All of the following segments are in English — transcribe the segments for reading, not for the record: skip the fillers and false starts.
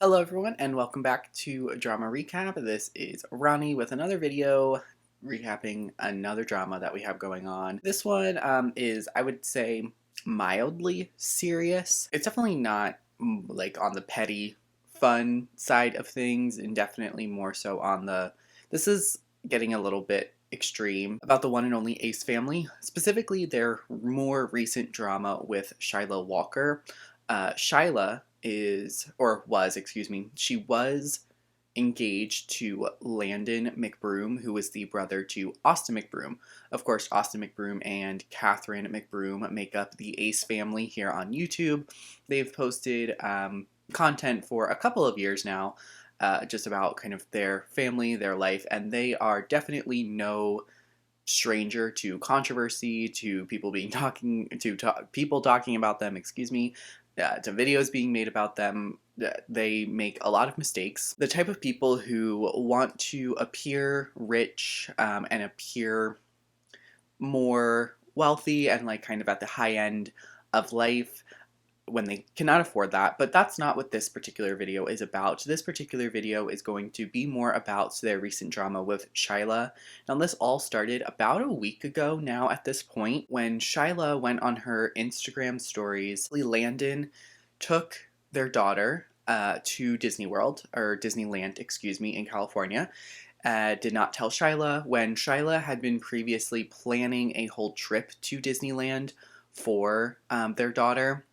Hello everyone and welcome back to Drama Recap. This is Ronnie with another video recapping another drama that we have going on. This one is, I would say, mildly serious. It's definitely not like on the petty fun side of things, and definitely more so on this is getting a little bit extreme, about the one and only Ace family, specifically their more recent drama with Shyla Walker. Shyla she was engaged to Landon McBroom, who was the brother to Austin McBroom. Of course, Austin McBroom and Catherine McBroom make up the Ace family here on YouTube. They've posted content for a couple of years now, just about kind of their family, their life, and they are definitely no stranger to controversy, to people people talking about them, to videos being made about them. They make a lot of mistakes. The type of people who want to appear rich and appear more wealthy and like kind of at the high end of life when they cannot afford that, but that's not what this particular video is about. This particular video is going to be more about their recent drama with Shyla. Now, this all started about a week ago now at this point, when Shyla went on her Instagram stories. Landon took their daughter to Disney World, or Disneyland, excuse me, in California. Did not tell Shyla, when Shyla had been previously planning a whole trip to Disneyland for their daughter.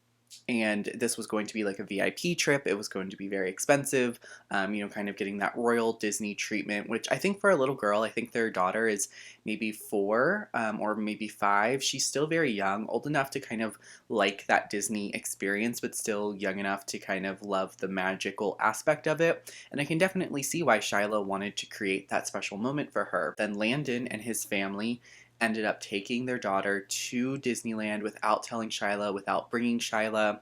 And this was going to be like a VIP trip. It was going to be very expensive, kind of getting that royal Disney treatment, which I think for a little girl, I think their daughter is maybe 4 or maybe 5. She's still very young, old enough to kind of like that Disney experience, but still young enough to kind of love the magical aspect of it. And I can definitely see why Shyla wanted to create that special moment for her. Then Landon and his family ended up taking their daughter to Disneyland without telling Shyla, without bringing Shyla.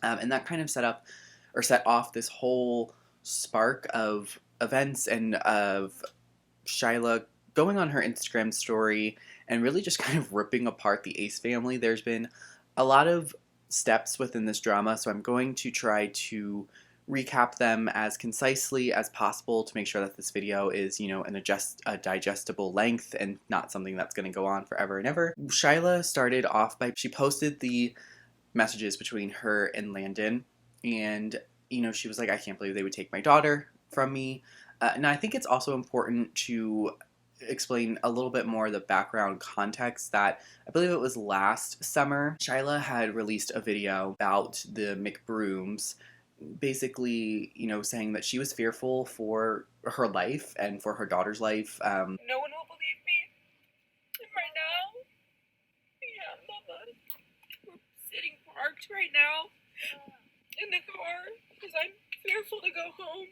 And that kind of set off this whole spark of events and of Shyla going on her Instagram story and really just kind of ripping apart the Ace family. There's been a lot of steps within this drama, so I'm going to try to recap them as concisely as possible to make sure that this video is, a digestible length and not something that's going to go on forever and ever. Shyla started off by, she posted the messages between her and Landon, and, she was like, I can't believe they would take my daughter from me. And I think it's also important to explain a little bit more the background context that I believe it was last summer, Shyla had released a video about the McBrooms, basically, saying that she was fearful for her life and for her daughter's life. No one will believe me right now. Yeah, Mama. We're sitting parked right now in the car because I'm fearful to go home.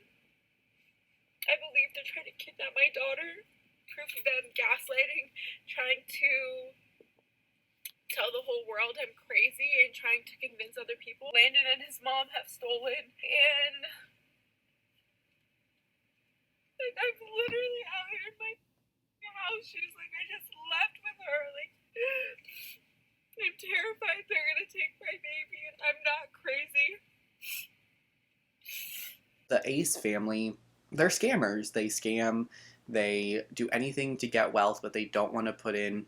I believe they're trying to kidnap my daughter. Proof of them gaslighting, trying to tell the whole world I'm crazy and trying to convince other people. Landon and his mom have stolen, and I'm literally out here in my house. She's like, I just left with her. Like, I'm terrified they're gonna take my baby, and I'm not crazy. The Ace family, they're scammers. They scam, they do anything to get wealth, but they don't want to put in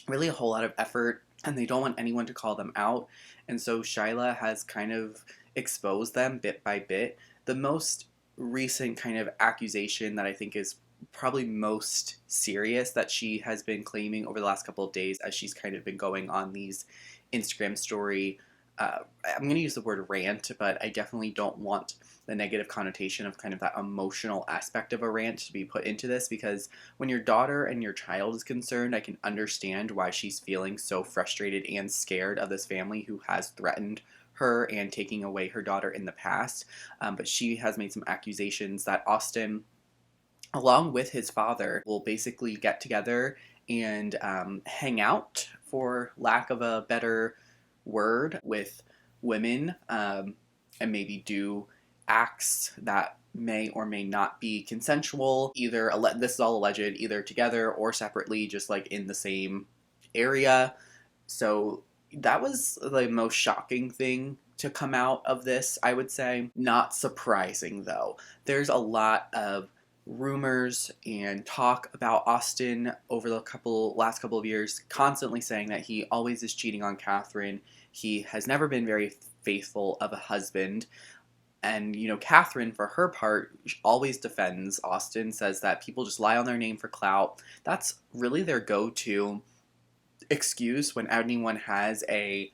really a whole lot of effort, and they don't want anyone to call them out. And so Shyla has kind of exposed them bit by bit. The most recent kind of accusation that I think is probably most serious that she has been claiming over the last couple of days, as she's kind of been going on these Instagram story, I'm going to use the word rant, but I definitely don't want the negative connotation of kind of that emotional aspect of a rant to be put into this, because when your daughter and your child is concerned, I can understand why she's feeling so frustrated and scared of this family who has threatened her and taking away her daughter in the past. But she has made some accusations that Austin, along with his father, will basically get together and hang out, for lack of a better word, with women, and maybe do acts that may or may not be consensual. Either this is all alleged, either together or separately, just like in the same area. So that was the most shocking thing to come out of this, I would say. Not surprising though. There's a lot of rumors and talk about Austin over the last couple of years, constantly saying that he always is cheating on Catherine. He has never been very faithful of a husband. And, Catherine, for her part, always defends Austin, says that people just lie on their name for clout. That's really their go-to excuse when anyone has a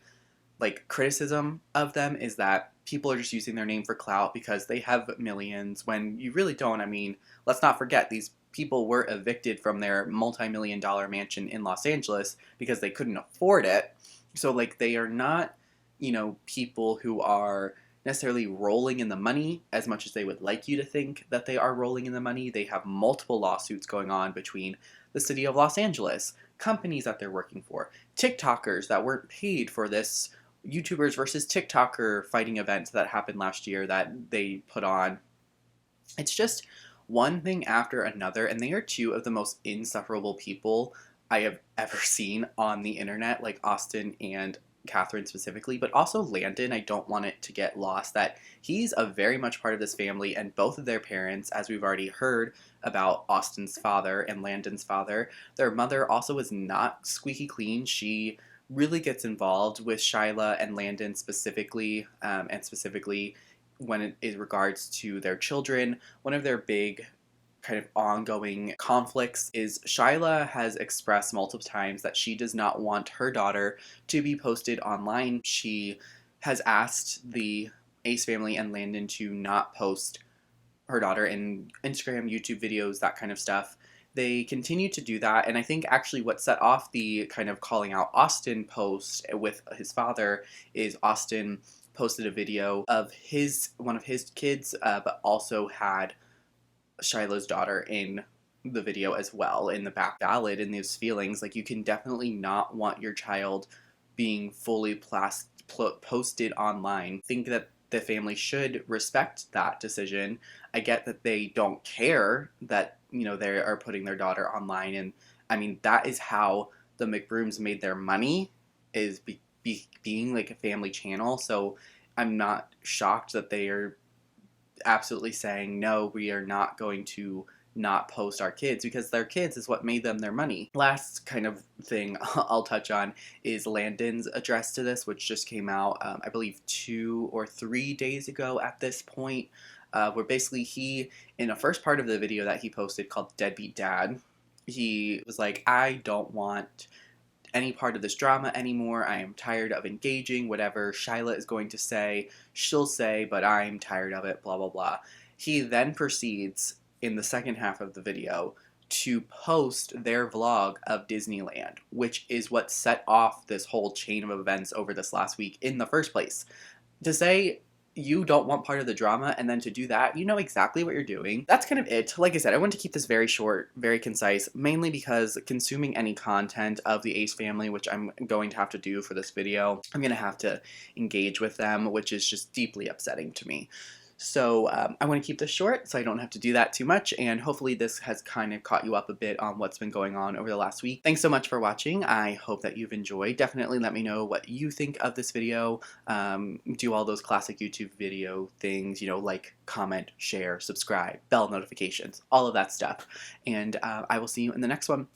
criticism of them, is that people are just using their name for clout because they have millions, when you really don't. I mean, let's not forget, these people were evicted from their multi-million-dollar mansion in Los Angeles because they couldn't afford it. So they are not, people who are necessarily rolling in the money as much as they would like you to think that they are rolling in the money. They have multiple lawsuits going on between the city of Los Angeles, companies that they're working for, TikTokers that weren't paid for this YouTubers versus TikToker fighting event that happened last year that they put on. It's just one thing after another, and they are two of the most insufferable people I have ever seen on the internet, like Austin and Catherine specifically, but also Landon. I don't want it to get lost that he's a very much part of this family, and both of their parents, as we've already heard about Austin's father and Landon's father, their mother also is not squeaky clean. She really gets involved with Shyla and Landon specifically, and specifically when it regards to their children. One of their big kind of ongoing conflicts is Shyla has expressed multiple times that she does not want her daughter to be posted online. She has asked the Ace family and Landon to not post her daughter in Instagram, YouTube videos, that kind of stuff. They continue to do that, and I think actually what set off the kind of calling out Austin post with his father is Austin posted a video of one of his kids, but also had Shyla's daughter in the video as well in the back. Valid in these feelings. You can definitely not want your child being fully posted online. Think that the family should respect that decision. I get that they don't care that, they are putting their daughter online, and I mean, that is how the McBrooms made their money, is being a family channel. So I'm not shocked that they are absolutely saying, no, we are not going to not post our kids, because their kids is what made them their money. Last kind of thing I'll touch on is Landon's address to this, which just came out, I believe 2 or 3 days ago at this point, where basically he, in a first part of the video that he posted called Deadbeat Dad, he was like, I don't want any part of this drama anymore. I am tired of engaging. Whatever Shyla is going to say, she'll say, but I'm tired of it, blah, blah, blah. He then proceeds in the second half of the video to post their vlog of Disneyland, which is what set off this whole chain of events over this last week in the first place. To say you don't want part of the drama, and then to do that, you know exactly what you're doing. That's kind of it. Like I said, I want to keep this very short, very concise, mainly because consuming any content of the Ace family, which I'm going to have to do for this video, I'm going to have to engage with them, which is just deeply upsetting to me. So I want to keep this short so I don't have to do that too much, and hopefully this has kind of caught you up a bit on what's been going on over the last week. Thanks so much for watching. I hope that you've enjoyed. Definitely let me know what you think of this video. Do all those classic YouTube video things, like, comment, share, subscribe, bell notifications, all of that stuff. And I will see you in the next one.